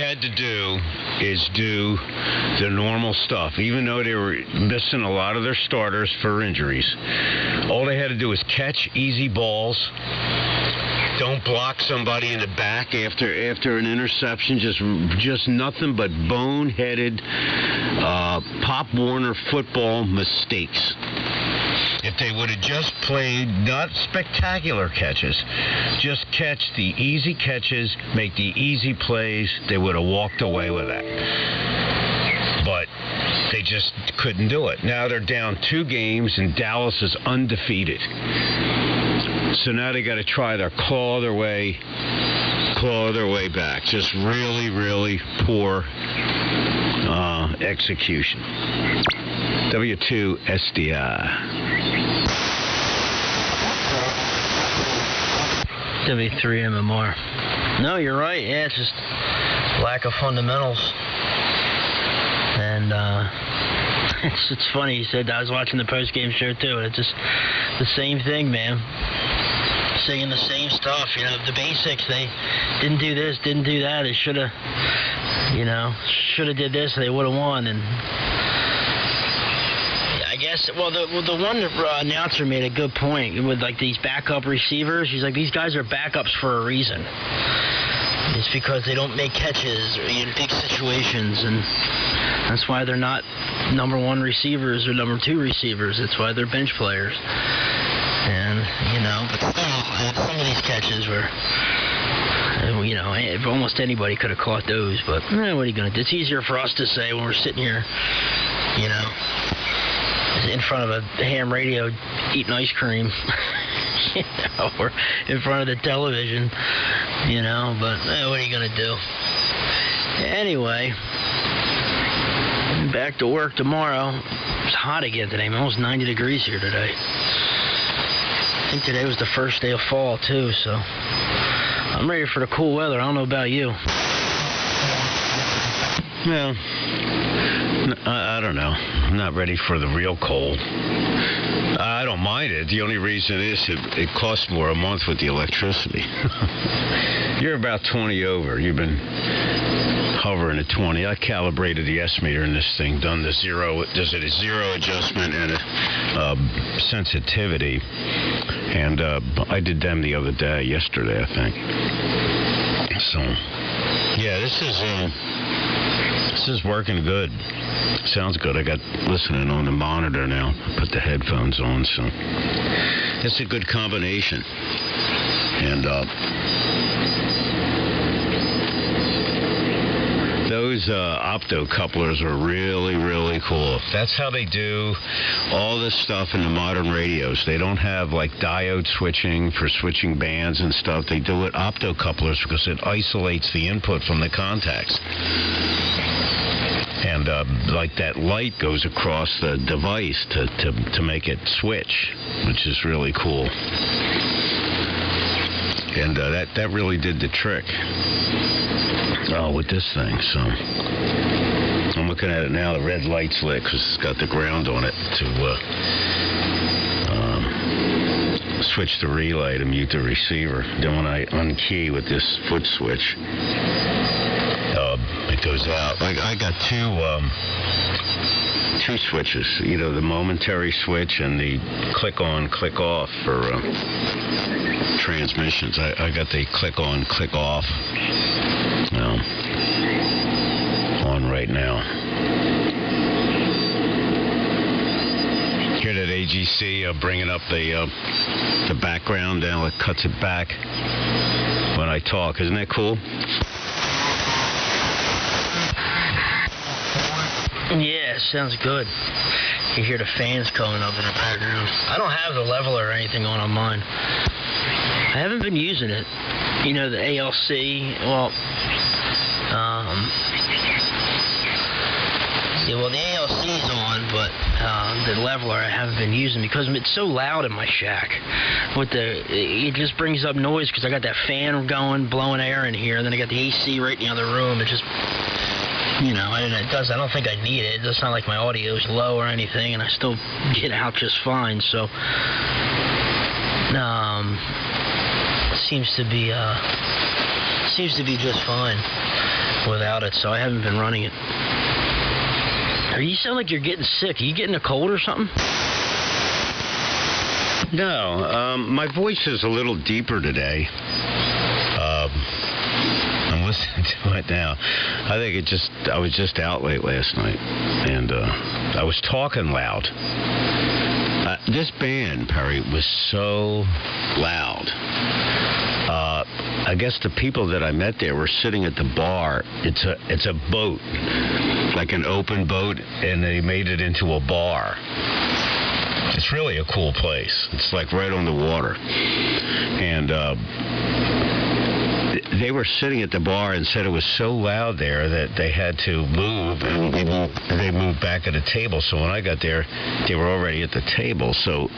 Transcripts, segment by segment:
had to do is do the normal stuff. Even though they were missing a lot of their starters for injuries, all they had to do was catch easy balls. Don't block somebody in the back after an interception. Just nothing but boneheaded Pop Warner football mistakes. If they would have just played, not spectacular catches, just catch the easy catches, make the easy plays, they would have walked away with that. But they just couldn't do it. Now they're down 2 games, and Dallas is undefeated. So now they got to try to claw their way back. Just really, really poor execution. W2SDR. W3MMR. No, you're right. Yeah, it's just lack of fundamentals. And it's funny. You said I was watching the post-game show too, and it's just the same thing, man. Saying the same stuff, the basics. They didn't do this, didn't do that. They should have did this, and they would have won. And I guess, the one announcer made a good point with like these backup receivers. He's like, these guys are backups for a reason. It's because they don't make catches in big situations, and that's why they're not number 1 receivers or number 2 receivers. That's why they're bench players. And, but still, some of these catches were, almost anybody could have caught those, but what are you going to do? It's easier for us to say when we're sitting here, in front of a ham radio eating ice cream, or in front of the television, but what are you going to do? Anyway, back to work tomorrow. It's hot again today, man. Almost 90 degrees here today. I think today was the first day of fall, too, so I'm ready for the cool weather. I don't know about you. Well, I don't know. I'm not ready for the real cold. I don't mind it. The only reason is it costs more a month with the electricity. You're about 20 over. You've been hovering at 20. I calibrated the S-meter in this thing, done the zero adjustment and a sensitivity, and I did them the other day, yesterday, I think. So, yeah, this is working good. Sounds good. I got listening on the monitor now. Put the headphones on, so it's a good combination. And those opto couplers are really, really cool. That's how they do all this stuff in the modern radios. They don't have like diode switching for switching bands and stuff. They do it opto couplers because it isolates the input from the contacts. And like that light goes across the device to make it switch, which is really cool. And that really did the trick with this thing. So I'm looking at it now. The red light's lit because it's got the ground on it to switch the relay to mute the receiver. Then when I unkey with this foot switch, it goes out. I got two switches, the momentary switch and the click on, click off for transmissions. I got the click on, click off on right now. Hear that AGC bringing up the background down, it cuts it back when I talk. Isn't that cool? Yeah, sounds good. You hear the fans coming up in the background. I don't have the leveler or anything on mine. I haven't been using it. The ALC, the ALC's on, but the leveler I haven't been using because it's so loud in my shack. It just brings up noise because I got that fan going, blowing air in here, and then I got the AC right in the other room. It just... I don't think I need it. It doesn't sound like my audio is low or anything, and I still get out just fine. So, seems to be just fine. without it, so I haven't been running it. You sound like you're getting sick. Are you getting a cold or something? No, my voice is a little deeper today. I'm listening to it now. I think I was just out late last night, and I was talking loud. This band, Perry, was so loud. I guess the people that I met there were sitting at the bar. It's a boat, like an open boat, and they made it into a bar. It's really a cool place. It's like right on the water. And they were sitting at the bar and said it was so loud there that they had to move, and they moved back at a table. So when I got there, they were already at the table. So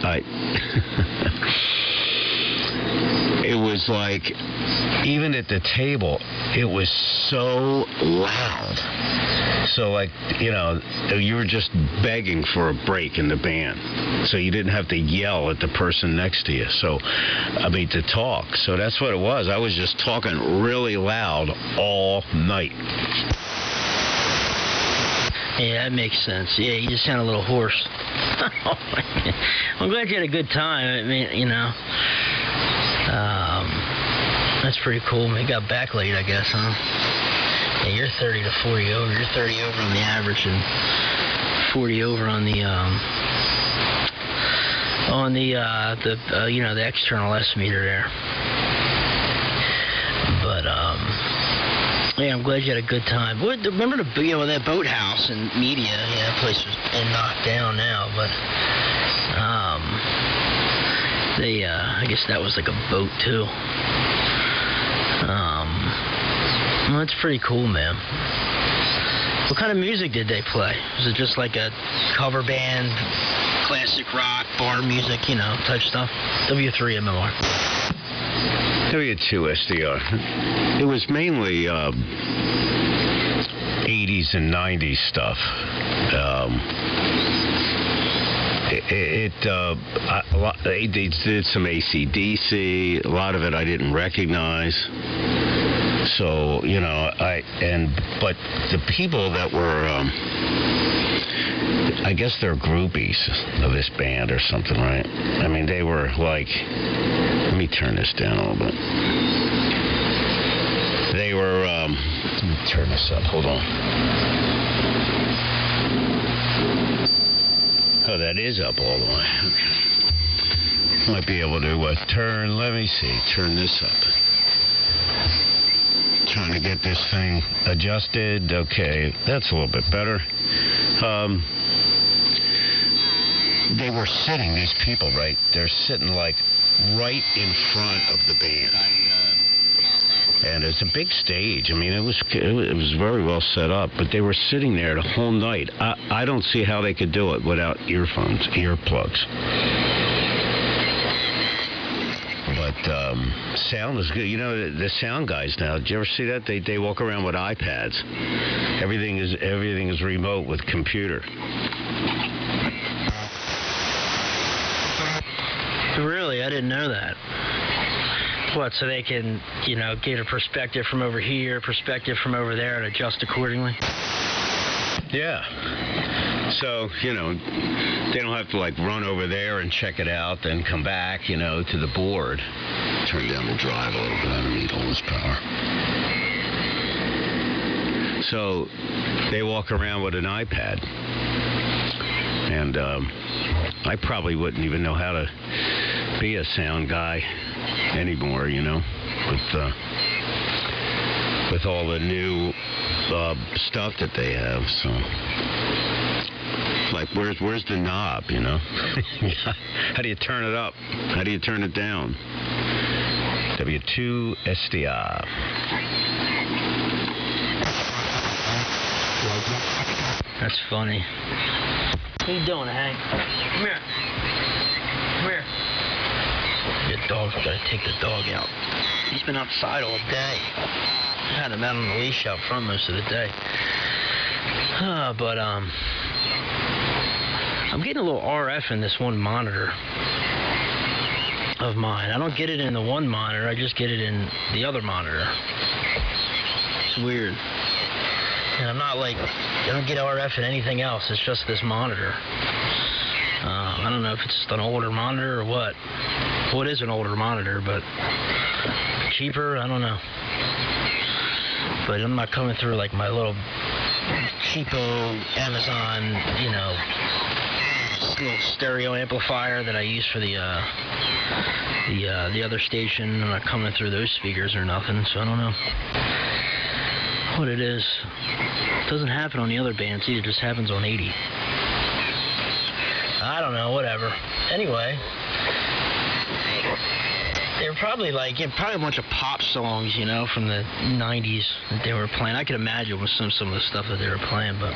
it was like, even at the table, it was so loud. So, like, you were just begging for a break in the band. So you didn't have to yell at the person next to you. So, to talk. So that's what it was. I was just talking really loud all night. Yeah, that makes sense. Yeah, you just sound a little hoarse. I'm glad you had a good time. That's pretty cool. You got back late, I guess, huh? Yeah, you're 30 to 40 over. You're 30 over on the average and 40 over on the the external S meter there. But yeah, I'm glad you had a good time. Remember that boathouse in Media? Yeah, that place was knocked down now, but I guess that was like a boat too. Well, that's pretty cool, man. What kind of music did they play? Was it just like a cover band, classic rock, bar music, type stuff? W3MMR. W2SDR. It was mainly 80s and 90s stuff. They did some AC/DC. A lot of it I didn't recognize. So, but the people that were, I guess they're groupies of this band or something, right? They were like, let me turn this down a little bit. They were, let me turn this up, hold on. Oh, that is up all the way. Okay. Might be able to turn this up. Trying to get this thing adjusted. Okay, that's a little bit better. They were sitting, these people, right? They're sitting like right in front of the band. And it's a big stage. It was very well set up, but they were sitting there the whole night. I don't see how they could do it without earplugs. But sound is good. The sound guys now. Did you ever see that? They walk around with iPads. Everything is remote with computer. Really, I didn't know that. What, so they can, get a perspective from over here, perspective from over there, and adjust accordingly? Yeah. So, they don't have to, run over there and check it out, then come back, to the board. Turn down the drive a little bit. I don't need all this power. So, they walk around with an iPad. And I probably wouldn't even know how to be a sound guy anymore, with all the new stuff that they have. So, where's the knob, How do you turn it up? How do you turn it down? W2SDR. That's funny. What are you doing, Hank? Come here. Come here. The dog's got to take the dog out. He's been outside all day. I had him out on the leash out front most of the day. But I'm getting a little RF in this one monitor of mine. I don't get it in the one monitor. I just get it in the other monitor. It's weird. And I'm not like, I don't get RF and anything else. It's just this monitor. I don't know if it's just an older monitor or what. Well, it is an older monitor, but cheaper, I don't know. But I'm not coming through like my little cheapo Amazon, little stereo amplifier that I use for the other station. I'm not coming through those speakers or nothing, so I don't know what it is. It doesn't happen on the other bands either. It just happens on 80. I don't know, whatever. Anyway, they were probably probably a bunch of pop songs, from the 90s that they were playing. I could imagine with some of the stuff that they were playing, but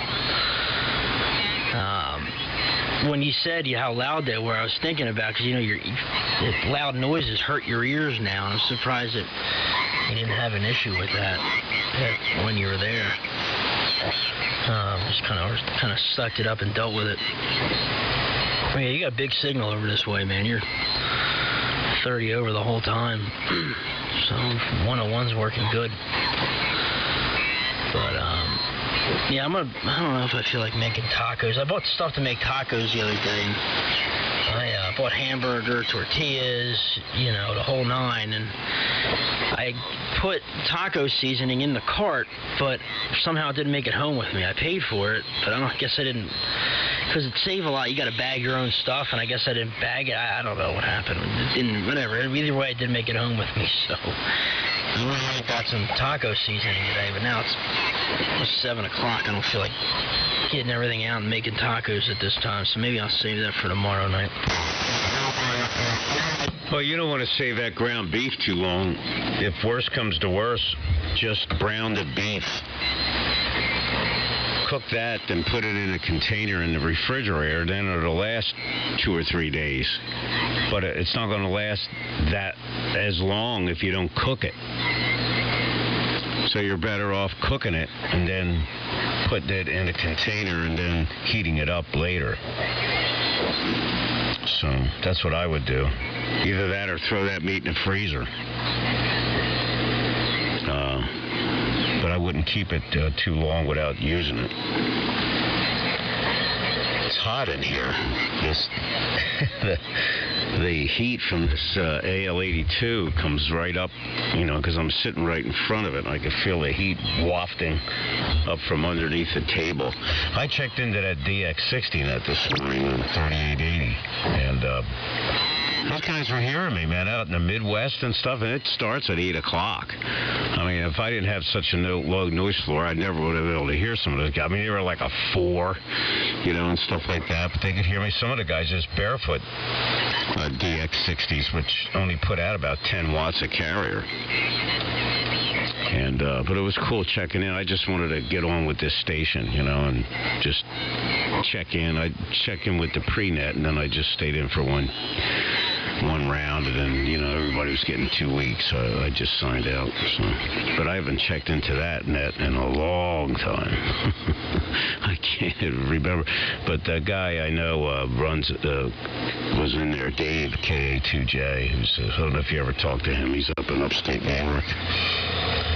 when you said how loud they were, I was thinking about, because, loud noises hurt your ears now. I'm surprised that you didn't have an issue with that when you were there. Just kind of sucked it up and dealt with it. I mean, you got big signal over this way, man. You're 30 over the whole time. So 101's working good. But yeah, I don't know if I feel like making tacos. I bought stuff to make tacos the other day. I bought hamburger, tortillas, the whole nine, and I put taco seasoning in the cart, but somehow it didn't make it home with me. I paid for it, but I guess I didn't, because it saved a lot. You got to bag your own stuff, and I guess I didn't bag it. I don't know what happened. It didn't, whatever. Either way, it didn't make it home with me, so I got some taco seasoning today, but now it's 7 o'clock. I don't feel like getting everything out and making tacos at this time, so maybe I'll save that for tomorrow night. Well, you don't want to save that ground beef too long. If worse comes to worse, just brown the beef. Cook that, then put it in a container in the refrigerator. Then it'll last 2 or 3 days. But it's not going to last that as long if you don't cook it. So you're better off cooking it and then putting it in a container and then heating it up later. So that's what I would do. Either that or throw that meat in the freezer. But I wouldn't keep it too long without using it. It's hot in here. The heat from this AL82 comes right up, because I'm sitting right in front of it. I can feel the heat wafting up from underneath the table. I checked into that DX60 net this morning on 3880, and those guys were hearing me, man, out in the Midwest and stuff, and it starts at 8 o'clock. I mean, if I didn't have such a low noise floor, I never would have been able to hear some of those guys. I mean, they were like a 4, and stuff like that, but they could hear me. Some of the guys just barefoot DX60s, which only put out about 10 watts a carrier. And but it was cool checking in. I just wanted to get on with this station, and just check in. I check in with the pre-net, and then I just stayed in for one round, and then everybody was getting 2 weeks, so I just signed out. So, but I haven't checked into that net in a long time. I can't remember. But the guy I know was in there, Dave KA2J. I don't know if you ever talked to him. He's up in upstate New York.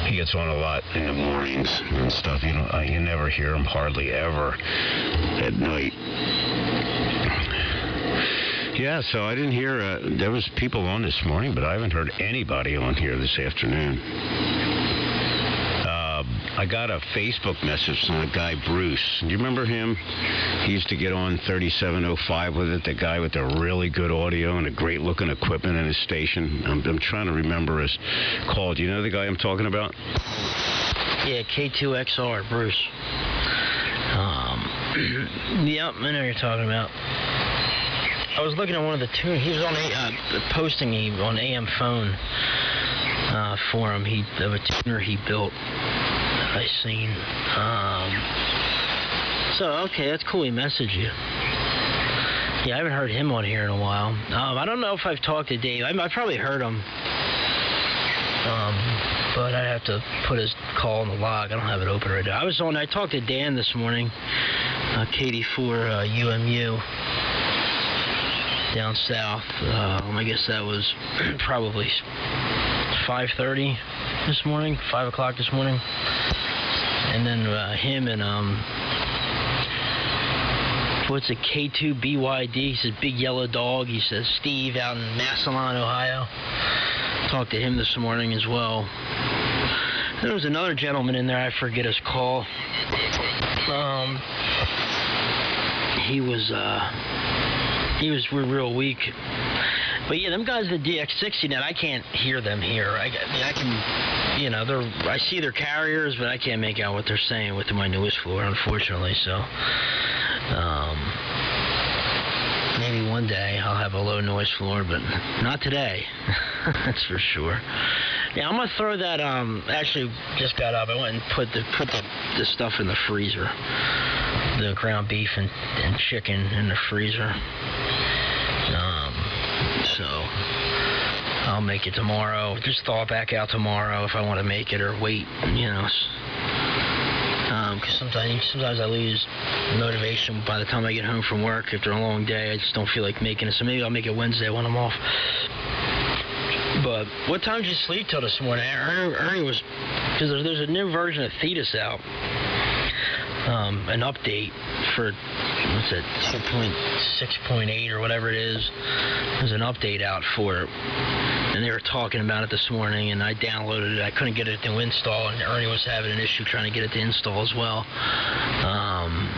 He gets on a lot in the mornings and stuff. You never hear him hardly ever at night. Yeah, so I didn't hear, there was people on this morning, but I haven't heard anybody on here this afternoon. I got a Facebook message from a guy, Bruce. Do you remember him? He used to get on 3705 with it, the guy with the really good audio and the great-looking equipment in his station. I'm trying to remember his call. Do you know the guy I'm talking about? Yeah, K2XR, Bruce. Yep, I know what you're talking about. I was looking at one of the tunes. He was on posting on AM phone for him. Of a tuner he built. I seen. So okay, that's cool. He messaged you. Yeah, I haven't heard him on here in a while. I don't know if I've talked to Dave. I probably heard him. But I'd have to put his call in the log. I don't have it open right now. I talked to Dan this morning. KD4 UMU. Down south. I guess that was probably 5:30 this morning, 5 o'clock this morning. And then him and what's it, K2BYD? He says big yellow dog. He says Steve out in Massillon, Ohio. Talked to him this morning as well. There was another gentleman in there. I forget his call. He was real weak. But yeah, them guys in the DX60 net, I can't hear them here. I can, you know, I see their carriers, but I can't make out what they're saying with my newest floor, unfortunately. So, maybe one day I'll have a low noise floor, but not today. That's for sure. Yeah, I'm gonna throw that. Actually, just got up. I went and put the stuff in the freezer. The ground beef and chicken in the freezer. So I'll make it tomorrow. Just thaw it back out tomorrow if I want to make it, or wait, you know. Because sometimes I lose motivation by the time I get home from work. After a long day, I just don't feel like making it. So maybe I'll make it Wednesday when I'm off. But what time did you sleep till this morning? Ernie was, because there's a new version of Thetis out. An update for, what's it, 2.6.8 or whatever it is. There's an update out for it. And they were talking about it this morning, and I downloaded it. I couldn't get it to install, and Ernie was having an issue trying to get it to install as well.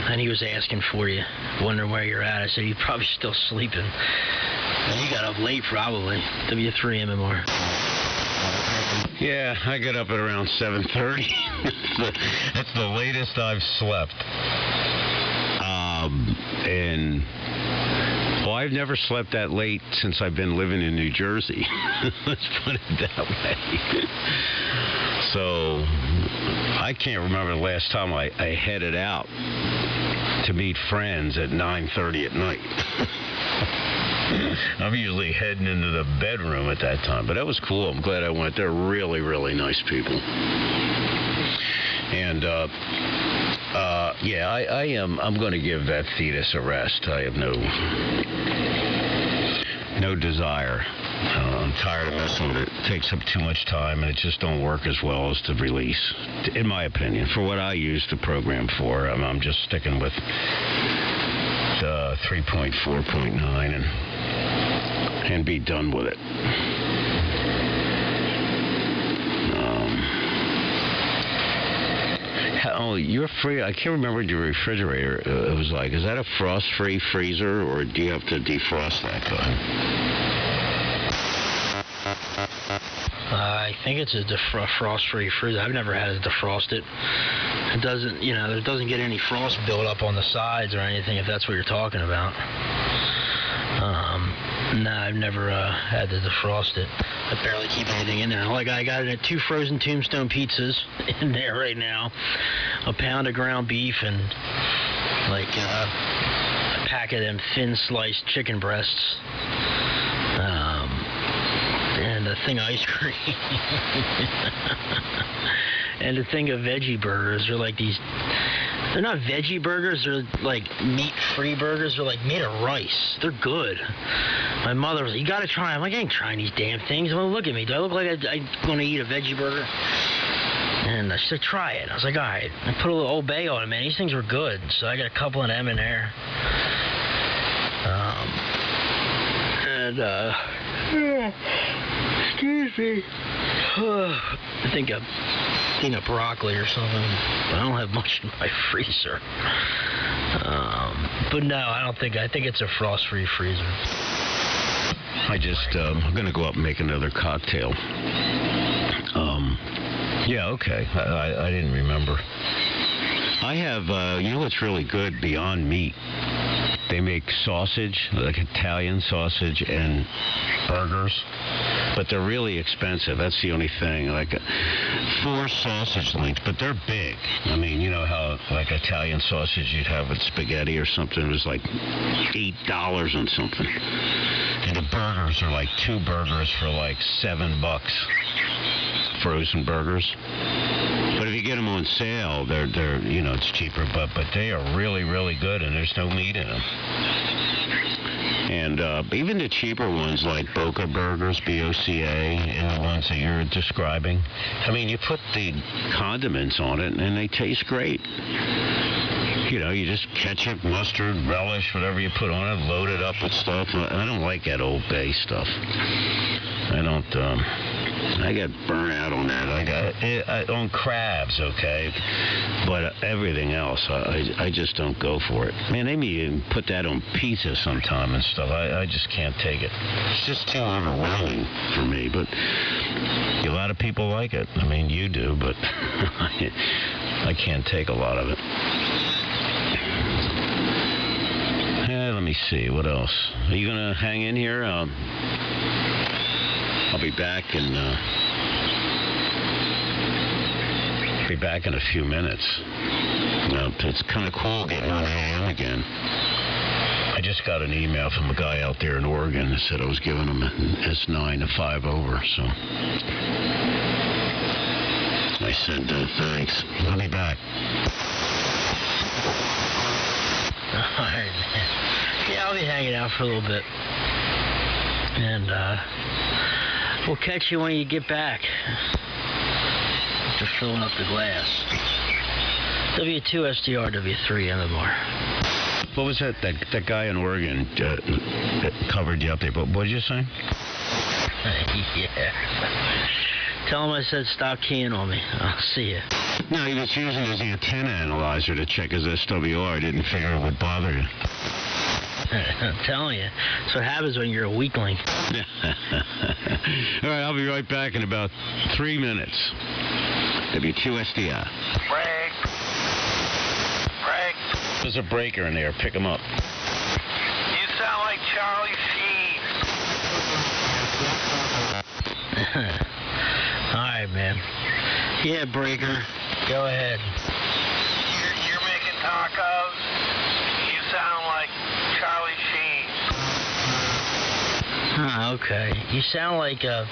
And he was asking for you, wondering where you're at. I said, you're probably still sleeping. And you got up late, probably. W3MMR. Yeah, I get up at around 7:30. That's the latest I've slept. And well, I've never slept that late since I've been living in New Jersey. Let's put it that way. So I can't remember the last time I headed out to meet friends at 9:30 at night. I'm usually heading into the bedroom at that time, but that was cool. I'm glad I went. They're really, really nice people. And yeah, I am. I'm going to give that Thetis a rest. I have no desire. I'm tired of messing with it. It takes up too much time, and it just don't work as well as the release, in my opinion. For what I use the program for, I'm just sticking with the 3.4.9 and be done with it. Oh, you're free. I can't remember your refrigerator. It was like, is that a frost-free freezer, or do you have to defrost that guy? I think it's a frost-free freezer. I've never had it defrosted. It doesn't, you know, it doesn't get any frost build up on the sides or anything, if that's what you're talking about. No, I've never had to defrost it. I barely keep anything in there. Like, I got it at 2 frozen Tombstone pizzas in there right now, a pound of ground beef, and like a pack of them thin sliced chicken breasts, and a thing of ice cream. And a thing of veggie burgers. They're like these, they're not veggie burgers, they're like meat-free burgers. They're like made of rice. They're good. My mother was like, you gotta try them. I'm like, I ain't trying these damn things. Well, look at me. Do I look like I'm gonna eat a veggie burger? And she said, try it. I was like, all right. I put a little Old Bay on it, man. These things were good. So I got a couple of them in there. Excuse me. I think I'm eating a broccoli or something, but I don't have much in my freezer. But no, I think it's a frost-free freezer. I'm going to go up and make another cocktail. Yeah, okay. I didn't remember. I have, you know what's really good? Beyond Meat. They make sausage, like Italian sausage, and burgers, but they're really expensive. That's the only thing. Like 4 sausage links, but they're big. I mean, you know how like Italian sausage you'd have with spaghetti or something, it was like $8 and something. And the burgers are like 2 burgers for like $7. Frozen burgers. But if you get them on sale, they're you know, it's cheaper, but they are really, really good, and there's no meat in them. And even the cheaper ones like Boca Burgers, BOCA, and the ones that you're describing, I mean, you put the condiments on it, and they taste great. You know, you just ketchup, mustard, relish, whatever you put on it, load it up with stuff. I don't like that Old Bay stuff. I don't, I got burnt out on that. I on crabs, okay, but everything else, I just don't go for it. Man, they may even put that on pizza sometime and stuff. I just can't take it. It's just too overwhelming for me, but a lot of people like it. I mean, you do, but I can't take a lot of it. Let me see, what else? Are you going to hang in here? I'll be back in a few minutes. It's kind of cool getting on AM again. I just got an email from a guy out there in Oregon that said I was giving him an S9 to 5 over, so I said thanks. I'll be back. All right, man. Yeah, I'll be hanging out for a little bit. And we'll catch you when you get back. After filling up the glass. W2SDR, W3MMR. What was that? That guy in Oregon that covered you up there. What did you say? Yeah. Tell him I said stop keying on me. I'll see you. No, he was using his antenna analyzer to check his SWR. I didn't figure it would bother you. I'm telling you. That's what happens when you're a weakling. All right, I'll be right back in about 3 minutes. W2SDR. Break. There's a breaker in there. Pick him up. You sound like Charlie Sheen. All right, man. Yeah, breaker. Go ahead. You're making tacos. You sound like Charlie Sheen. Okay. You sound like a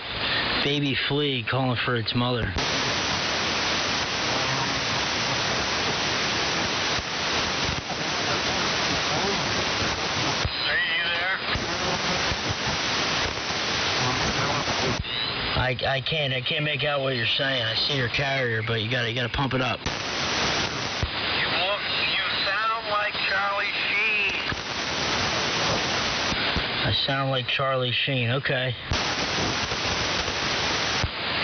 baby flea calling for its mother. Are you there? I can't make out what you're saying. I see your carrier, but you gotta pump it up. You sound like Charlie Sheen. I sound like Charlie Sheen. Okay.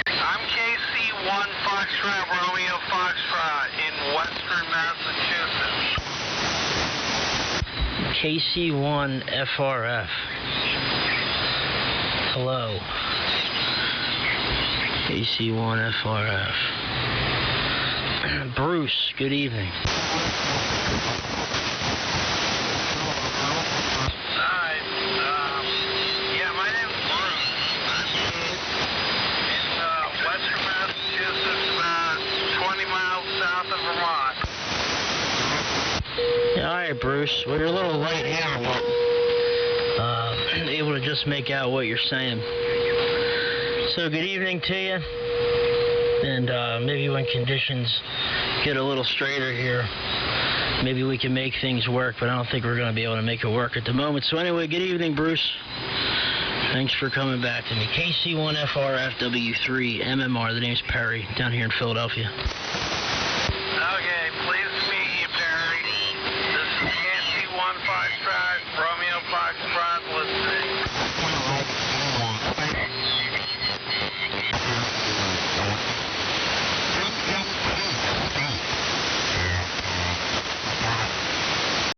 I'm KC1 Foxtrot Romeo Foxtrot in Western Massachusetts. KC1 FRF. Hello. KC1 FRF. Bruce, good evening. Hi. Yeah, my name's Bruce. I'm in Western Massachusetts, about 20 miles south of Vermont. Yeah, all right, Bruce. Well, you're a little light here, but able to just make out what you're saying. So good evening to you, and maybe when conditions get a little straighter here, maybe we can make things work, but I don't think we're going to be able to make it work at the moment. So anyway, good evening, Bruce. Thanks for coming back to me. KC1 FRF W3MMR. The name's Perry, down here in Philadelphia. Okay, pleased to meet you, Perry. This is KC1 Foxtrot Romeo Foxtrot listening.